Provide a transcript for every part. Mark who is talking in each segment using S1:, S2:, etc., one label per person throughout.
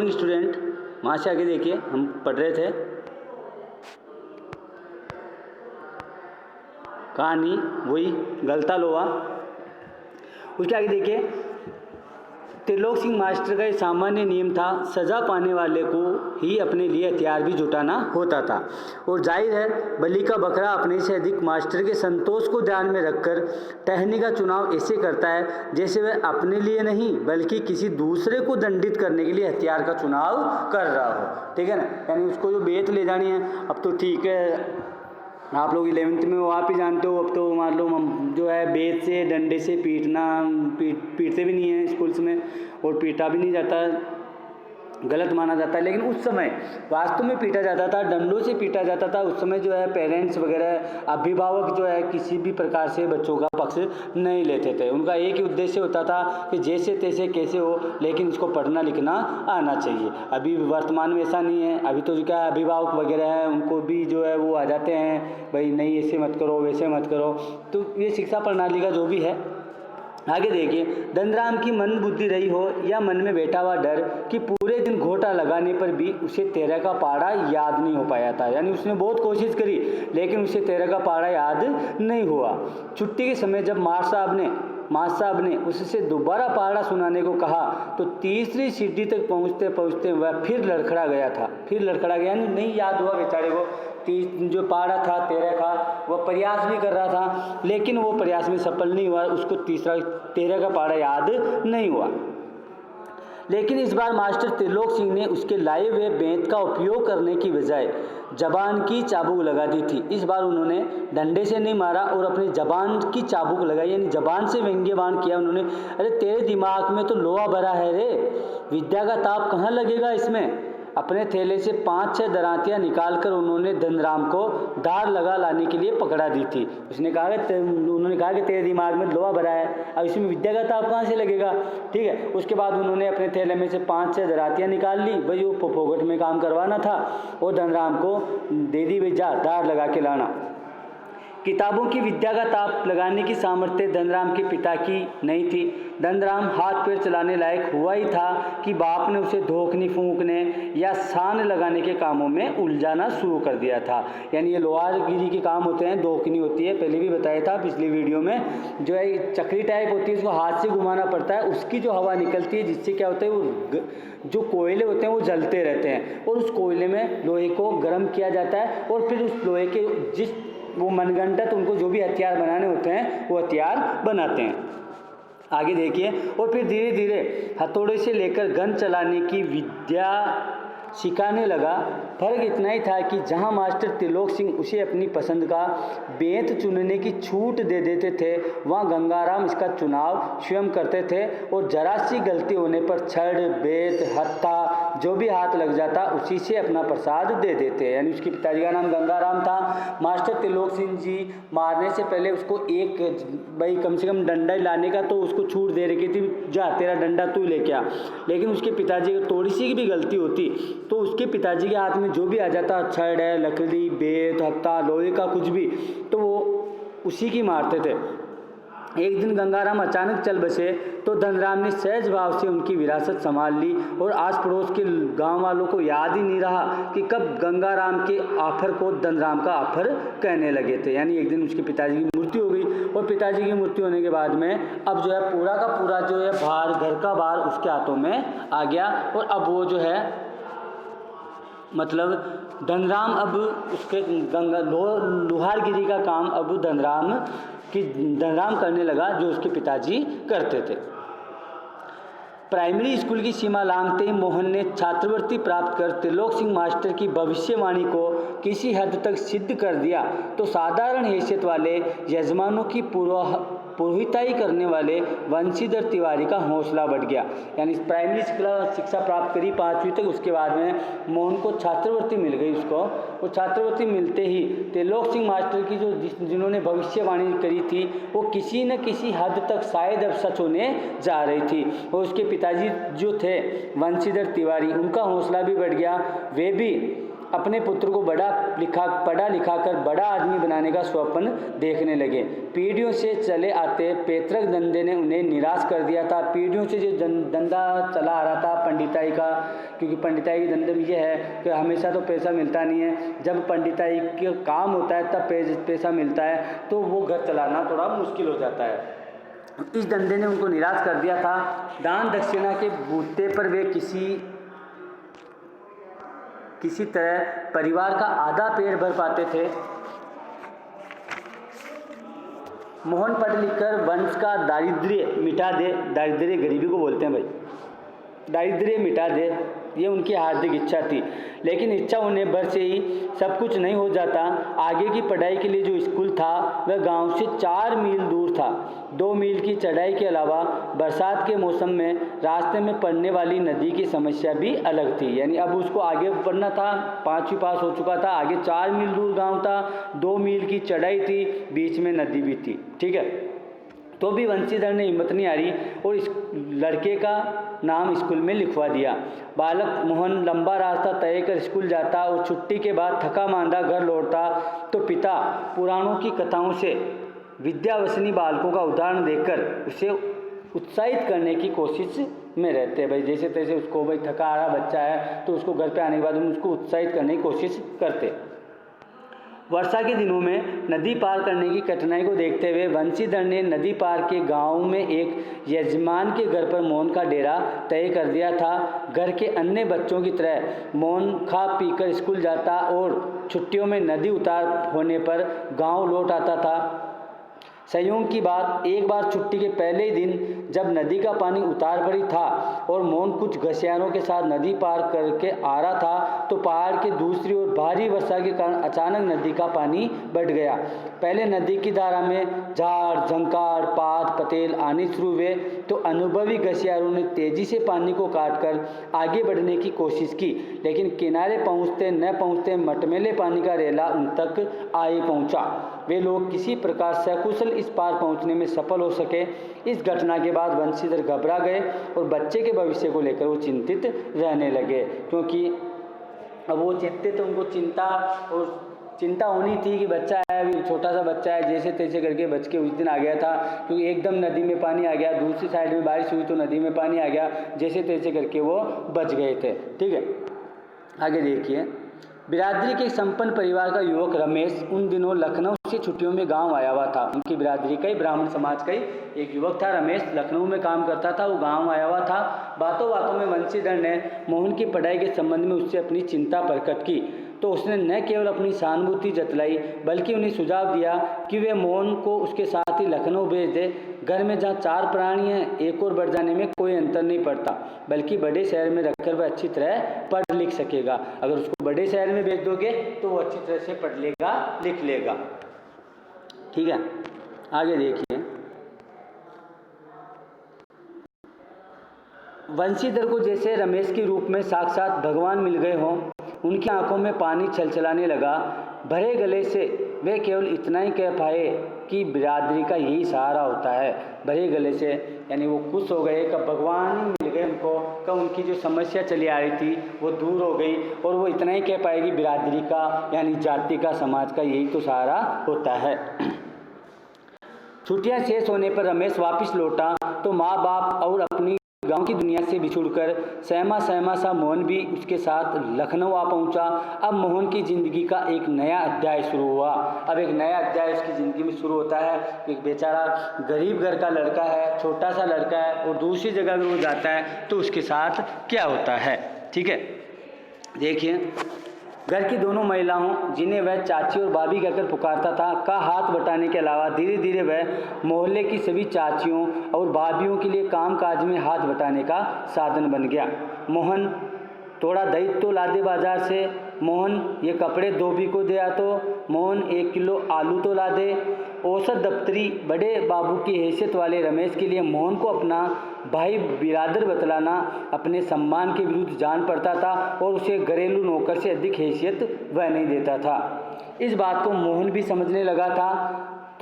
S1: Morning student, वहाँ से आगे देखिए, हम पढ़ रहे थे कहानी वही गलता लोहा। उसके आगे देखिए, त्रिलोक सिंह मास्टर का एक सामान्य नियम था, सज़ा पाने वाले को ही अपने लिए हथियार भी जुटाना होता था। और जाहिर है बलि का बकरा अपने से अधिक मास्टर के संतोष को ध्यान में रखकर टहनी का चुनाव ऐसे करता है जैसे वह अपने लिए नहीं बल्कि किसी दूसरे को दंडित करने के लिए हथियार का चुनाव कर रहा हो। ठीक है ना, यानी उसको जो बेत ले जानी है, अब तो ठीक है आप लोग 11th में वो आप ही जानते हो, अब तो मान लो जो है बेत से डंडे से पीटते भी नहीं हैं स्कूल्स में, और पीटा भी नहीं जाता, गलत माना जाता है। लेकिन उस समय वास्तव में पीटा जाता था, डंडों से पीटा जाता था। उस समय जो है पेरेंट्स वगैरह अभिभावक जो है किसी भी प्रकार से बच्चों का पक्ष नहीं लेते थे। उनका एक ही उद्देश्य होता था कि जैसे तैसे कैसे हो, लेकिन इसको पढ़ना लिखना आना चाहिए। अभी वर्तमान में ऐसा नहीं है। अभी तो जो क्या अभिभावक वगैरह हैं उनको भी जो है वो आ जाते हैं, भाई नहीं ऐसे मत करो वैसे मत करो। तो ये शिक्षा प्रणाली का जो भी है। आगे देखिए, धनराम की मन बुद्धि रही हो या मन में बैठा हुआ डर कि पूरे दिन घोटा लगाने पर भी उसे 13 का पहाड़ा याद नहीं हो पाया था। यानी उसने बहुत कोशिश करी लेकिन उसे 13 का पहाड़ा याद नहीं हुआ। छुट्टी के समय जब मास्टर साहब ने उससे दोबारा पहाड़ा सुनाने को कहा तो तीसरी सीढ़ी तक पहुँचते पहुँचते वह फिर लड़खड़ा गया, यानी नहीं याद हुआ बेचारे को। जो पहाड़ा था 13 का, वह प्रयास भी कर रहा था लेकिन वो प्रयास में सफल नहीं हुआ, उसको 13 का पहाड़ा याद नहीं हुआ। लेकिन इस बार मास्टर त्रिलोक सिंह ने उसके लाए हुए बेंत का उपयोग करने की बजाय जबान की चाबुक लगा दी थी। इस बार उन्होंने डंडे से नहीं मारा और अपनी जबान की चाबुक लगाई, यानी जबान से व्यंग्यवान किया उन्होंने। अरे तेरे दिमाग में तो लोहा भरा है रे, विद्या का ताप कहाँ लगेगा इसमें। अपने थैले से 5-6 दरातियाँ निकालकर उन्होंने धनराम को धार लगा लाने के लिए पकड़ा दी थी। उन्होंने कहा कि तेरे दिमाग में लोहा भरा है, अब इसमें विद्या का ताप कहाँ से लगेगा। ठीक है, उसके बाद उन्होंने अपने थैले में से 5-6 दरातियाँ निकाल ली, भाई वो फोगट में काम करवाना था, और धनराम को दे दी, भाई जा धार लगा के लाना। किताबों की विद्या का ताप लगाने की सामर्थ्य धनराम के पिता की नहीं थी। धनराम हाथ पैर चलाने लायक हुआ ही था कि बाप ने उसे धोखनी फूंकने या सान लगाने के कामों में उलझाना शुरू कर दिया था। यानी ये लोहारगिरी के काम होते हैं, धोखनी होती है, पहले भी बताया था पिछली वीडियो में। जो है चक्री टाइप होती है, उसको हाथ से घुमाना पड़ता है, उसकी जो हवा निकलती है जिससे क्या होता है वो जो कोयले होते हैं वो जलते रहते हैं, और उस कोयले में लोहे को गर्म किया जाता है, और फिर उस लोहे के वो मनगंढत उनको जो भी हथियार बनाने होते हैं वो हथियार बनाते हैं। आगे देखिए, और फिर धीरे धीरे हथौड़े से लेकर गन चलाने की विद्या सिखाने लगा। फर्क इतना ही था कि जहां मास्टर त्रिलोक सिंह उसे अपनी पसंद का बेंत चुनने की छूट दे देते थे, वहां गंगाराम इसका चुनाव स्वयं करते थे, और जरा सी गलती होने पर छड़, बेत, हत्था जो भी हाथ लग जाता उसी से अपना प्रसाद दे देते। यानी उसके पिताजी का नाम गंगाराम था। मास्टर त्रिलोक सिंह जी मारने से पहले उसको भाई कम से कम डंडा लाने का तो उसको छूट दे रखी थी, जा तेरा डंडा तू लेके आ। लेकिन उसके पिताजी की थोड़ी सी भी गलती होती तो उसके पिताजी के हाथ में जो भी आ जाता, छड़ है, लकड़ी, बेत, हत्था, लोहे का कुछ भी, तो वो उसी की मारते थे। एक दिन गंगाराम अचानक चल बसे तो धनराम ने सहज भाव से उनकी विरासत संभाल ली, और आस पड़ोस के गांव वालों को याद ही नहीं रहा कि कब गंगाराम के आफर को धनराम का आफर कहने लगे थे। यानी एक दिन उसके पिताजी की मृत्यु हो गई, और पिताजी की मृत्यु होने के बाद में अब जो है पूरा का पूरा जो है भार, घर का भार उसके हाथों में आ गया, और अब वो जो है मतलब धनराम अब उसके लोहारगिरी का काम अब धनराम करने लगा, जो उसके पिताजी करते थे। प्राइमरी स्कूल की सीमा लांघते ही मोहन ने छात्रवृत्ति प्राप्त कर त्रिलोक सिंह मास्टर की भविष्यवाणी को किसी हद तक सिद्ध कर दिया, तो साधारण हैसियत वाले यजमानों की पुरोहिताई करने वाले वंशीधर तिवारी का हौसला बढ़ गया। यानी प्राइमरी शिक्षा प्राप्त करी 5वीं तक, उसके बाद में मोहन को छात्रवृत्ति मिल गई उसको। वो छात्रवृत्ति मिलते ही त्रिलोक सिंह मास्टर की जिन्होंने भविष्यवाणी करी थी वो किसी न किसी हद तक शायद अब सच होने जा रही थी। और उसके पिताजी जो थे वंशीधर तिवारी, उनका हौसला भी बढ़ गया। वे भी अपने पुत्र को पढ़ा लिखा कर बड़ा आदमी बनाने का स्वप्न देखने लगे। पीढ़ियों से चले आते पैतृक धंधे ने उन्हें निराश कर दिया था। पीढ़ियों से जो धंधा चला आ रहा था पंडिताई का, क्योंकि पंडिताई के धंधे में ये है कि हमेशा तो पैसा मिलता नहीं है, जब पंडिताई का काम होता है तब पैसा मिलता है, तो वो घर चलाना थोड़ा मुश्किल हो जाता है। इस धंधे ने उनको निराश कर दिया था। दान दक्षिणा के बूते पर वे किसी तरह परिवार का आधा पेट भर पाते थे। मोहन पढ़ लिखकर वंश का दारिद्र्य मिटा दे, दारिद्र्य गरीबी को बोलते हैं भाई, दारिद्र्य मिटा दे, ये उनकी हार्दिक इच्छा थी। लेकिन इच्छा होने भर से ही सब कुछ नहीं हो जाता। आगे की पढ़ाई के लिए जो स्कूल था वह गांव से 4 मील दूर था। 2 मील की चढ़ाई के अलावा बरसात के मौसम में रास्ते में पड़ने वाली नदी की समस्या भी अलग थी। यानी अब उसको आगे पढ़ना था, 5वीं पास हो चुका था, आगे 4 मील दूर गाँव था, 2 मील की चढ़ाई थी, बीच में नदी भी थी। ठीक है, तो भी वंशीधर ने हिम्मत नहीं हारी और इस लड़के का नाम स्कूल में लिखवा दिया। बालक मोहन लंबा रास्ता तय कर स्कूल जाता और छुट्टी के बाद थका मांदा घर लौटता तो पिता पुराणों की कथाओं से विद्यावसनी बालकों का उदाहरण देकर उसे उत्साहित करने की कोशिश में रहते। भाई जैसे तैसे उसको, भाई थका आ रहा बच्चा है तो उसको घर पे आने के बाद हम उसको उत्साहित करने की कोशिश करते। वर्षा के दिनों में नदी पार करने की कठिनाई को देखते हुए वंशीधर ने नदी पार के गांव में एक यजमान के घर पर मोहन का डेरा तय कर दिया था। घर के अन्य बच्चों की तरह मोहन खा पीकर स्कूल जाता और छुट्टियों में नदी उतार होने पर गांव लौट आता था। संयोग की बात, एक बार छुट्टी के पहले ही दिन जब नदी का पानी उतार भरी था और मोहन कुछ घसियारों के साथ नदी पार करके आ रहा था तो पहाड़ के दूसरी ओर भारी वर्षा के कारण अचानक नदी का पानी बढ़ गया। पहले नदी की धारा में झाड़ झंकार पात पतेल आने शुरू हुए तो अनुभवी घसियारों ने तेजी से पानी को काटकर आगे बढ़ने की कोशिश की, लेकिन किनारे पहुँचते न पहुँचते मटमैले पानी का रेला उन तक आ ही पहुँचा। वे लोग किसी प्रकार सकुशल इस पार पहुंचने में सफल हो सके। इस घटना के बाद वंशीधर घबरा गए और बच्चे के भविष्य को लेकर वो चिंतित रहने लगे, क्योंकि अब वो चिंतित, उनको चिंता होनी थी कि बच्चा है, अभी छोटा सा बच्चा है, जैसे तैसे करके बच के उस दिन आ गया था, क्योंकि एकदम नदी में पानी आ गया, दूसरी साइड में बारिश हुई तो नदी में पानी आ गया, जैसे तैसे करके वो बच गए थे। ठीक है, आगे देखिए। बिरादरी के संपन्न परिवार का युवक रमेश उन दिनों लखनऊ से छुट्टियों में गांव आया हुआ था। उनकी बिरादरी का ही, ब्राह्मण समाज का ही एक युवक था रमेश, लखनऊ में काम करता था, वो गांव आया हुआ था। बातों बातों में वंशीधर ने मोहन की पढ़ाई के संबंध में उससे अपनी चिंता प्रकट की तो उसने न केवल अपनी सहानुभूति जतलाई बल्कि उन्हें सुझाव दिया कि वे मोहन को उसके साथ ही लखनऊ भेज दे। घर में जहाँ 4 प्राणी हैं, एक और बढ़ जाने में कोई अंतर नहीं पड़ता, बल्कि बड़े शहर में रखकर वह अच्छी तरह पढ़ लिख सकेगा। अगर उसको बड़े शहर में भेज दोगे तो वो अच्छी तरह से पढ़ लेगा लिख लेगा। ठीक है, आगे देखिए। वंशीधर को जैसे रमेश के रूप में साक्षात भगवान मिल गए हों, उनकी आंखों में पानी छलछलाने लगा। भरे गले से वे केवल इतना ही कह पाए कि बिरादरी का यही सहारा होता है। भरे गले से यानी वो खुश हो गए, कब भगवान ही मिल गए उनको, कब उनकी जो समस्या चली आ रही थी वो दूर हो गई और वो इतना ही कह पाए कि बिरादरी का यानी जाति का, समाज का यही तो सहारा होता है। छुट्टियां शेष होने पर रमेश वापस लौटा तो माँ बाप और अपनी गांव की दुनिया से बिछुड़कर सहमा सहमा सा मोहन भी उसके साथ लखनऊ आ पहुंचा। अब मोहन की ज़िंदगी का एक नया अध्याय शुरू हुआ। अब एक नया अध्याय उसकी ज़िंदगी में शुरू होता है। एक बेचारा गरीब घर का लड़का है, छोटा सा लड़का है, और दूसरी जगह अगर वो जाता है तो उसके साथ क्या होता है। ठीक है, देखिए। घर की दोनों महिलाओं, जिन्हें वह चाची और भाभी कहकर पुकारता था, का हाथ बटाने के अलावा धीरे धीरे वह मोहल्ले की सभी चाचियों और भाभियों के लिए कामकाज में हाथ बटाने का साधन बन गया। मोहन थोड़ा दही तो ला दे बाजार से, मोहन ये कपड़े धोबी को दे आ, तो मोहन 1 किलो आलू तो ला दे। औसत दफ्तरी बड़े बाबू की हैसियत वाले रमेश के लिए मोहन को अपना भाई बिरादर बतलाना अपने सम्मान के विरुद्ध जान पड़ता था और उसे घरेलू नौकर से अधिक हैसियत वह नहीं देता था। इस बात को मोहन भी समझने लगा था।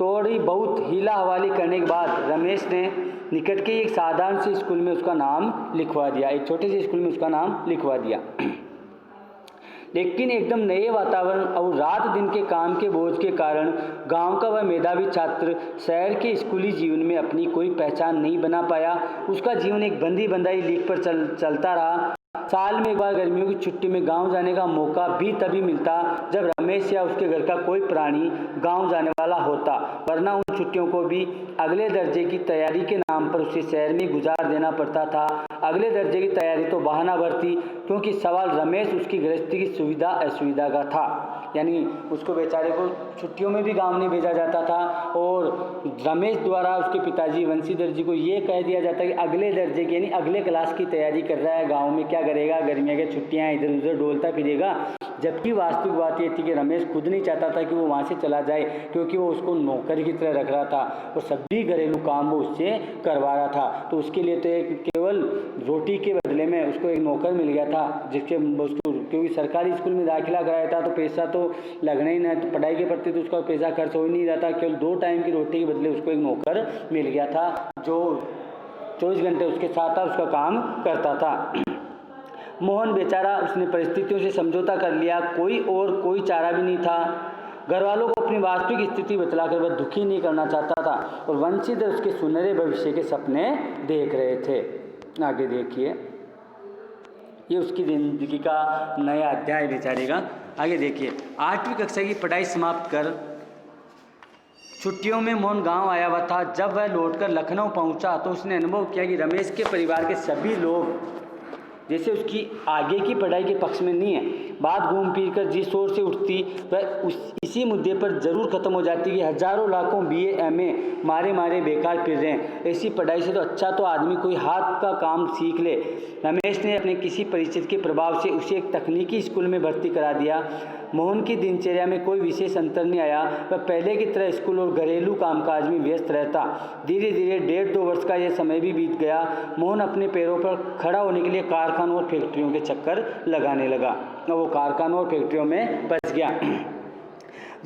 S1: थोड़ी बहुत हीला हवाली करने के बाद रमेश ने निकट के एक साधारण से स्कूल में उसका नाम लिखवा दिया, एक छोटे से स्कूल में उसका नाम लिखवा दिया। लेकिन एकदम नए वातावरण और रात दिन के काम के बोझ के कारण गांव का वह मेधावी छात्र शहर के स्कूली जीवन में अपनी कोई पहचान नहीं बना पाया। उसका जीवन एक बंदी बंधाई लीक पर चलता रहा। साल में एक बार गर्मियों की छुट्टी में गांव जाने का मौका भी तभी मिलता जब रमेश या उसके घर का कोई प्राणी गांव जाने वाला होता, वरना उन छुट्टियों को भी अगले दर्जे की तैयारी के नाम पर उसे शहर में गुजार देना पड़ता था। अगले दर्जे की तैयारी तो बहाना भरती, क्योंकि सवाल रमेश उसकी गृहस्थी की सुविधा असुविधा का था। यानी उसको बेचारे को छुट्टियों में भी गांव नहीं भेजा जाता था और रमेश द्वारा उसके पिताजी वंशीधर जी को ये कह दिया जाता कि अगले दर्जे की यानी अगले क्लास की तैयारी कर रहा है, गांव में क्या करेगा, गर्मियों की छुट्टियां इधर उधर डोलता फिरेगा। जबकि वास्तविक बात ये थी कि रमेश खुद नहीं चाहता था कि वो वहाँ से चला जाए, क्योंकि वो उसको नौकर की तरह रख रहा था और सभी घरेलू काम वो उससे करवा रहा था। तो उसके लिए तो एक केवल रोटी के बदले में उसको एक नौकर मिल गया था, जिसके उसको क्योंकि सरकारी स्कूल में दाखिला कराया था तो पैसा तो लगना ही नहीं, तो पढ़ाई के प्रति तो उसका पैसा खर्च हो ही नहीं रहा था। केवल 2 टाइम की रोटी के बदले उसको एक नौकर मिल गया था जो 24 घंटे उसके साथ उसका काम करता था। मोहन बेचारा उसने परिस्थितियों से समझौता कर लिया, कोई चारा भी नहीं था। घर वालों को अपनी वास्तविक स्थिति बतलाकर वह दुखी नहीं करना चाहता था और वंशीधर उसके सुनहरे भविष्य के सपने देख रहे थे। आगे देखिए, ये उसकी जिंदगी का नया अध्याय बेचारेगा। आगे देखिए, 8वीं कक्षा की पढ़ाई समाप्त कर छुट्टियों में मोहन गांव आया हुआ था। जब वह लौटकर लखनऊ पहुंचा तो उसने अनुभव किया कि रमेश के परिवार के सभी लोग जैसे उसकी आगे की पढ़ाई के पक्ष में नहीं है। बात घूम फिर कर जिस ओर से उठती वह इसी मुद्दे पर ज़रूर ख़त्म हो जाती कि हज़ारों लाखों BA MA मारे बेकार फिर रहे हैं, ऐसी पढ़ाई से तो अच्छा तो आदमी कोई हाथ का काम सीख ले। रमेश ने अपने किसी परिचित के प्रभाव से उसे एक तकनीकी स्कूल में भर्ती करा दिया। मोहन की दिनचर्या में कोई विशेष अंतर नहीं आया। वह पहले की तरह स्कूल और घरेलू कामकाज में व्यस्त रहता। धीरे धीरे 1.5-2 वर्ष का यह समय भी बीत गया। मोहन अपने पैरों पर खड़ा होने के लिए कारखानों और फैक्ट्रियों के चक्कर लगाने लगा। वो कारखानों और फैक्ट्रियों में फंस गया।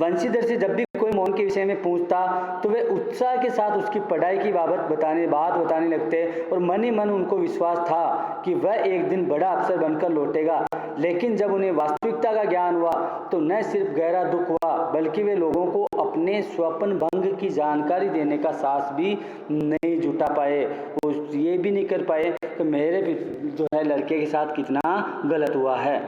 S1: वंशीधर से जब भी कोई मोहन के विषय में पूछता तो वे उत्साह के साथ उसकी पढ़ाई की बात बताने लगते और मन ही मन उनको विश्वास था कि वह एक दिन बड़ा अफसर बनकर लौटेगा। लेकिन जब उन्हें वास्तविकता का ज्ञान हुआ तो न सिर्फ गहरा दुख हुआ, बल्कि वे लोगों को अपने स्वप्न भंग की जानकारी देने का साहस भी नहीं जुटा पाए। वो ये भी नहीं कर पाए कि मेरे जो है लड़के के साथ कितना गलत हुआ है।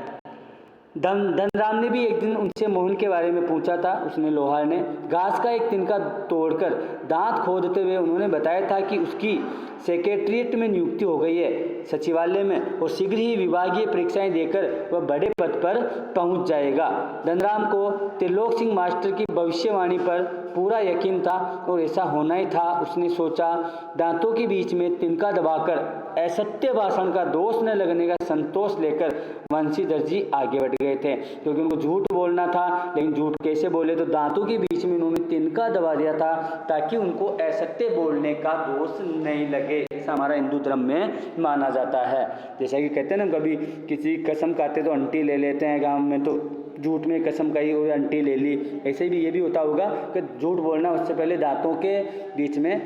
S1: धनराम ने भी एक दिन उनसे मोहन के बारे में पूछा था। उसने लोहार ने घास का एक तिनका तोड़कर दांत खोदते हुए उन्होंने बताया था कि उसकी सेक्रेटरीट में नियुक्ति हो गई है, सचिवालय में, और शीघ्र ही विभागीय परीक्षाएं देकर वह बड़े पद पर पहुंच जाएगा। धनराम को त्रिलोक सिंह मास्टर की भविष्यवाणी पर पूरा यकीन था और ऐसा होना ही था। उसने सोचा, दांतों के बीच में तिनका दबाकर असत्य भाषण का दोष न लगने का संतोष लेकर वंशीधर जी आगे बढ़ गए थे, क्योंकि उनको झूठ बोलना था। लेकिन झूठ कैसे बोले, तो दांतों के बीच में उन्होंने तिनका दबा दिया था ताकि उनको असत्य बोलने का दोष नहीं लगे। ऐसा हमारा हिंदू धर्म में माना जाता है। जैसा कि कहते हैं ना, कभी किसी कसम खाते तो अंटी ले लेते हैं, गाँव में तो झूठ में कसम खाई और अंटी ले ली। ऐसे भी ये भी होता होगा कि झूठ बोलना उससे पहले दांतों के बीच में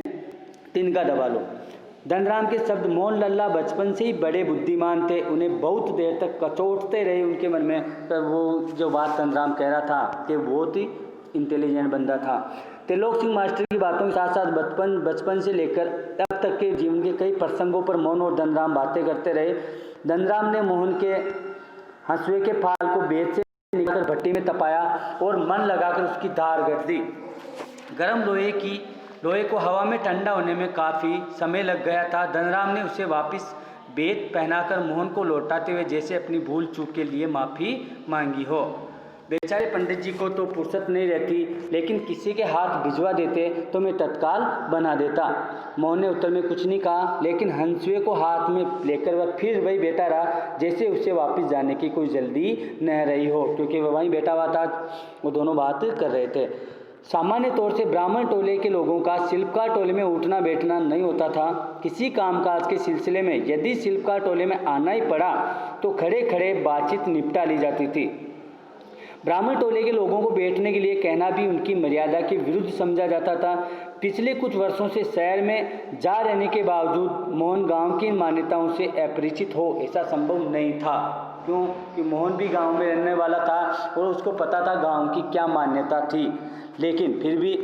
S1: तिनका दबा लो। धनराम के शब्द मोहन लल्ला बचपन से ही बड़े बुद्धिमान थे। उन्हें बहुत देर तक कचोटते रहे उनके मन में, पर वो जो बात धनराम कह रहा था कि बहुत ही इंटेलिजेंट बंदा था। त्रिलोक सिंह मास्टर की बातों के साथ साथ बचपन से लेकर अब तक के जीवन के कई प्रसंगों पर मोहन और धनराम बातें करते रहे। धनराम ने मोहन के हंसुए के फाल को बेत से निकाल भट्टी में तपाया और मन लगाकर उसकी धार कर दी। गर्म लोहे को हवा में ठंडा होने में काफ़ी समय लग गया था। धनराम ने उसे वापस बेत पहनाकर मोहन को लौटाते हुए जैसे अपनी भूल चूक के लिए माफ़ी मांगी हो। बेचारे पंडित जी को तो फुर्सत नहीं रहती, लेकिन किसी के हाथ भिजवा देते तो मैं तत्काल बना देता। मोहन ने उत्तर में कुछ नहीं कहा, लेकिन हंसुए को हाथ में लेकर वह फिर वही बैठा रहा जैसे उसे वापस जाने की कोई जल्दी न रही हो, क्योंकि वह वहीं बैठा हुआ था। वो दोनों बात कर रहे थे। सामान्य तौर से ब्राह्मण टोले के लोगों का शिल्पकार टोले में उठना बैठना नहीं होता था। किसी कामकाज के सिलसिले में यदि शिल्पकार टोले में आना ही पड़ा तो खड़े खड़े बातचीत निपटा ली जाती थी। ब्राह्मण टोले के लोगों को बैठने के लिए कहना भी उनकी मर्यादा के विरुद्ध समझा जाता था। पिछले कुछ वर्षों से शहर में जा रहने के बावजूद मोहन गांव की इन मान्यताओं से अपरिचित हो, ऐसा संभव नहीं था। क्यों कि मोहन भी गांव में रहने वाला था और उसको पता था गांव की क्या मान्यता थी। लेकिन फिर भी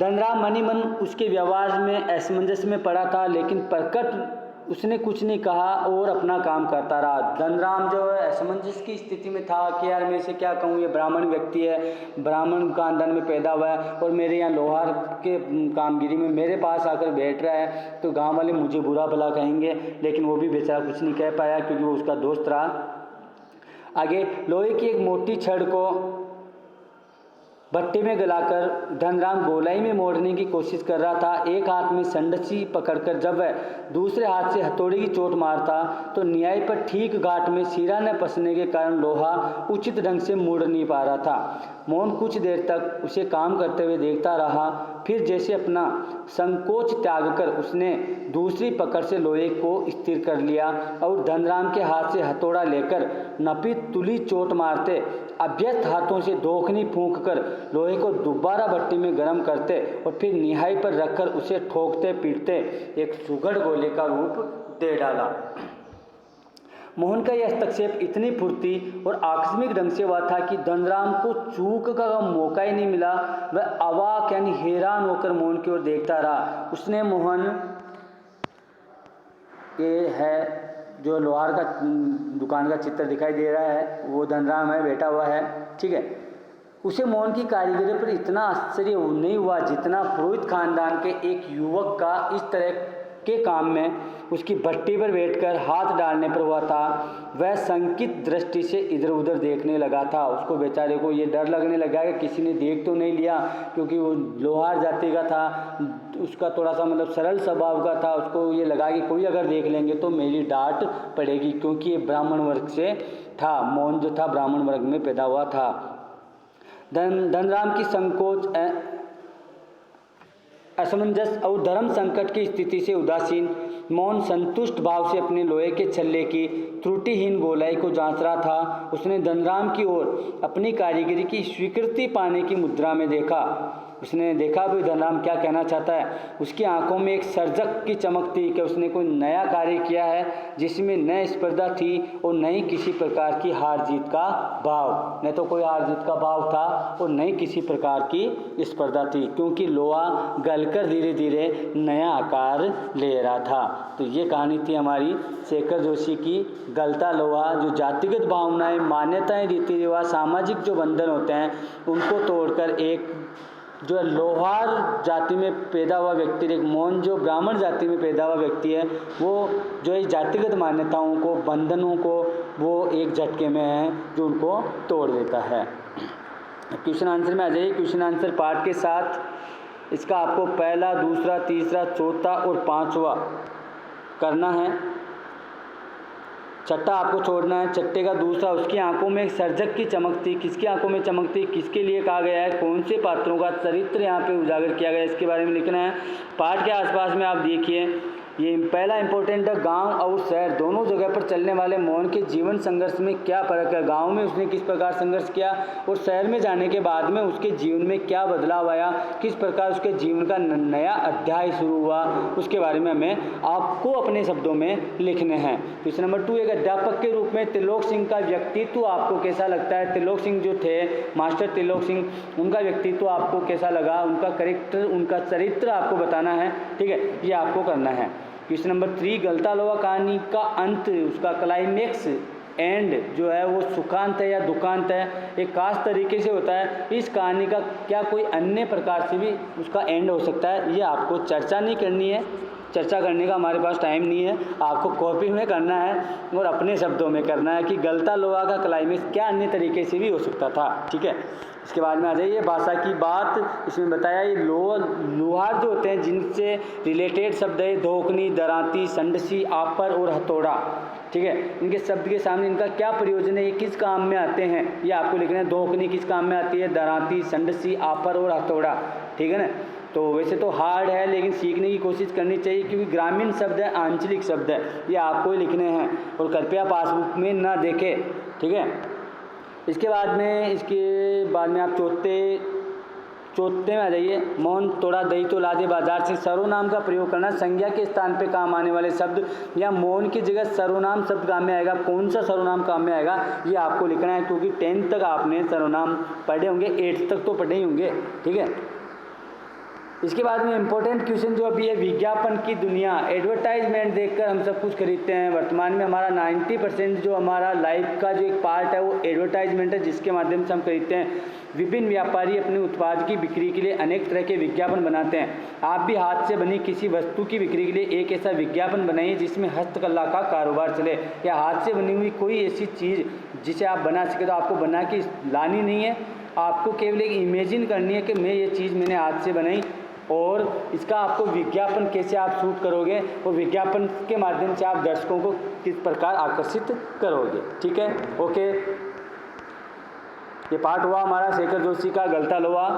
S1: धनराम मनी मन उसके व्यवहार में असमंजस में पड़ा था, लेकिन प्रकट उसने कुछ नहीं कहा और अपना काम करता रहा। धनराम जो है असमंजस की स्थिति में था कि यार मैं इसे क्या कहूँ, ये ब्राह्मण व्यक्ति है, ब्राह्मण खानदान में पैदा हुआ है और मेरे यहाँ लोहार के कामगिरी में मेरे पास आकर बैठ रहा है, तो गांव वाले मुझे बुरा भला कहेंगे। लेकिन वो भी बेचारा कुछ नहीं कह पाया क्योंकि वो उसका दोस्त रहा। आगे लोहे की एक मोटी छड़ को भट्टे में गलाकर धनराम गोलाई में मोड़ने की कोशिश कर रहा था। एक हाथ में संडसी पकड़कर जब वह दूसरे हाथ से हथौड़ी की चोट मारता तो न्याय पर ठीक घाट में सिरा न फंसने के कारण लोहा उचित ढंग से मुड़ नहीं पा रहा था। मोहन कुछ देर तक उसे काम करते हुए देखता रहा, फिर जैसे अपना संकोच त्याग कर उसने दूसरी पकड़ से लोहे को स्थिर कर लिया और धनराम के हाथ से हथौड़ा लेकर नपी तुली चोट मारते अभ्यस्त हाथों से दोखनी फूंक कर लोहे को दोबारा भट्टी में गर्म करते और फिर निहाई पर रखकर उसे ठोकते पीटते एक सुघड़ गोले का रूप दे डाला। मोहन का यह हस्तक्षेप इतनी फुर्ती और आकस्मिक ढंग से हुआ था कि धनराम को चूक का मौका ही नहीं मिला। वह अवाक यानी हैरान होकर मोहन की ओर देखता रहा। उसने मोहन ये है जो लोहार का दुकान का चित्र दिखाई दे रहा है, वो धनराम है, बैठा हुआ है, ठीक है। उसे मोहन की कारीगरी पर इतना आश्चर्य नहीं हुआ जितना पुरोहित खानदान के एक युवक का इस तरह के काम में उसकी भट्टी पर बैठकर हाथ डालने पर हुआ था। वह संकित दृष्टि से इधर उधर देखने लगा था। उसको बेचारे को ये डर लगने लगा कि किसी ने देख तो नहीं लिया, क्योंकि वो लोहार जाति का था, उसका थोड़ा सा मतलब सरल स्वभाव का था। उसको ये लगा कि कोई अगर देख लेंगे तो मेरी डांट पड़ेगी, क्योंकि ये ब्राह्मण वर्ग से था। मोहन जो था ब्राह्मण वर्ग में पैदा हुआ था। धनराम की संकोच असमंजस और धर्म संकट की स्थिति से उदासीन मोहन संतुष्ट भाव से अपने लोहे के छल्ले की त्रुटिहीन गोलाई को जांच रहा था। उसने धनराम की ओर अपनी कारीगरी की स्वीकृति पाने की मुद्रा में देखा। उसने देखा भी धनराम क्या कहना चाहता है। उसकी आंखों में एक सर्जक की चमक थी कि उसने कोई नया कार्य किया है जिसमें न स्पर्धा थी और न ही किसी प्रकार की हार जीत का भाव। न तो कोई हार जीत का भाव था और न ही किसी प्रकार की स्पर्धा थी, क्योंकि लोहा गलकर धीरे धीरे नया आकार ले रहा था। तो ये कहानी थी हमारी शेखर जोशी की गलता लोहा। जो जातिगत भावनाएं, मान्यताएं, रीति रिवाज, सामाजिक जो बंधन होते हैं उनको तोड़कर एक जो लोहार जाति में पैदा हुआ व्यक्ति, एक मोहन जो ब्राह्मण जाति में पैदा हुआ व्यक्ति है, वो जो इस जातिगत मान्यताओं को, बंधनों को वो एक झटके में है जो उनको तोड़ देता है। क्वेश्चन आंसर में आ जाइए। क्वेश्चन आंसर पार्ट के साथ इसका आपको पहला, दूसरा, तीसरा, चौथा और पांचवा करना है। छठा आपको छोड़ना है। छठे का दूसरा, उसकी आंखों में एक सर्जक की चमक थी। किसकी आंखों में चमक थी, किसके लिए कहा गया है, कौन से पात्रों का चरित्र यहाँ पे उजागर किया गया है, इसके बारे में लिखना है। पाठ के आसपास में आप देखिए, ये पहला इंपॉर्टेंट है, गांव और शहर दोनों जगह पर चलने वाले मोहन के जीवन संघर्ष में क्या फर्क है। गांव में उसने किस प्रकार संघर्ष किया और शहर में जाने के बाद में उसके जीवन में क्या बदलाव आया, किस प्रकार उसके जीवन का नया अध्याय शुरू हुआ, उसके बारे में हमें आपको अपने शब्दों में लिखने हैं। क्वेश्चन नंबर 2, एक अध्यापक के रूप में त्रिलोक सिंह का व्यक्तित्व आपको कैसा लगता है। त्रिलोक सिंह जो थे, मास्टर त्रिलोक सिंह, उनका व्यक्तित्व आपको कैसा लगा, उनका कैरेक्टर, उनका चरित्र आपको बताना है, ठीक है, ये आपको करना है। क्वेश्चन नंबर 3, गलता लोहा कहानी का अंत, उसका क्लाइमेक्स एंड जो है वो सुखांत है या दुखांत है, एक खास तरीके से होता है। इस कहानी का क्या कोई अन्य प्रकार से भी उसका एंड हो सकता है, ये आपको चर्चा नहीं करनी है। चर्चा करने का हमारे पास टाइम नहीं है, आपको कॉपी में करना है और अपने शब्दों में करना है कि गलता लोहा का क्लाइमेक्स क्या अन्य तरीके से भी हो सकता था, ठीक है। इसके बाद में आ जाइए भाषा की बात। इसमें बताया ये लोहार जो होते हैं जिनसे रिलेटेड शब्द है धोकनी, दराती, संडसी, आपर और हथौड़ा, ठीक है। इनके शब्द के सामने इनका क्या प्रयोजन है, ये किस काम में आते हैं, ये आपको लिखना है। धोकनी किस काम में आती है, दराती, संडसी, आपर और हथौड़ा, ठीक है ना। तो वैसे तो हार्ड है लेकिन सीखने की कोशिश करनी चाहिए, क्योंकि ग्रामीण शब्द है, आंचलिक शब्द है, ये आपको ही लिखने हैं और कृपया पासबुक में ना देखें, ठीक है। इसके बाद में आप चौथे में आ जाइए, मोहन तोड़ा दही तो ला दे बाजार से। सर्वनाम का प्रयोग करना, संज्ञा के स्थान पे काम आने वाले शब्द या मोहन की जगह सर्वनाम शब्द काम में आएगा। कौन सा सर्वनाम काम में आएगा ये आपको लिखना है, क्योंकि 10th तक आपने सर्वनाम पढ़े होंगे, 8th तक तो पढ़े ही होंगे, ठीक है। इसके बाद में इंपॉर्टेंट क्वेश्चन जो अभी है, विज्ञापन की दुनिया। एडवर्टाइजमेंट देखकर हम सब कुछ खरीदते हैं। वर्तमान में हमारा 90% जो हमारा लाइफ का जो एक पार्ट है वो एडवर्टाइजमेंट है, जिसके माध्यम से हम खरीदते हैं। विभिन्न व्यापारी अपने उत्पाद की बिक्री के लिए अनेक तरह के विज्ञापन बनाते हैं। आप भी हाथ से बनी किसी वस्तु की बिक्री के लिए एक ऐसा विज्ञापन बनाइए जिसमें हस्तकला का कारोबार चले, या हाथ से बनी हुई कोई ऐसी चीज़ जिसे आप बना सके। तो आपको बना के लानी नहीं है, आपको केवल एक इमेजिन करनी है कि मैं ये चीज़ मैंने हाथ से बनाई, और इसका आपको विज्ञापन कैसे आप शूट करोगे और विज्ञापन के माध्यम से आप दर्शकों को किस प्रकार आकर्षित करोगे, ठीक है। ओके, ये पार्ट हुआ हमारा शेखर जोशी का गलता लोहा।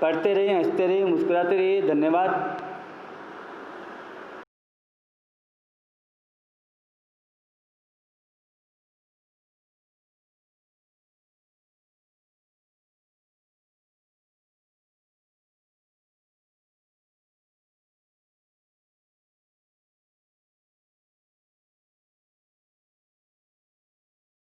S1: पढ़ते रहिए, हंसते रहिए, मुस्कुराते रहिए। धन्यवाद।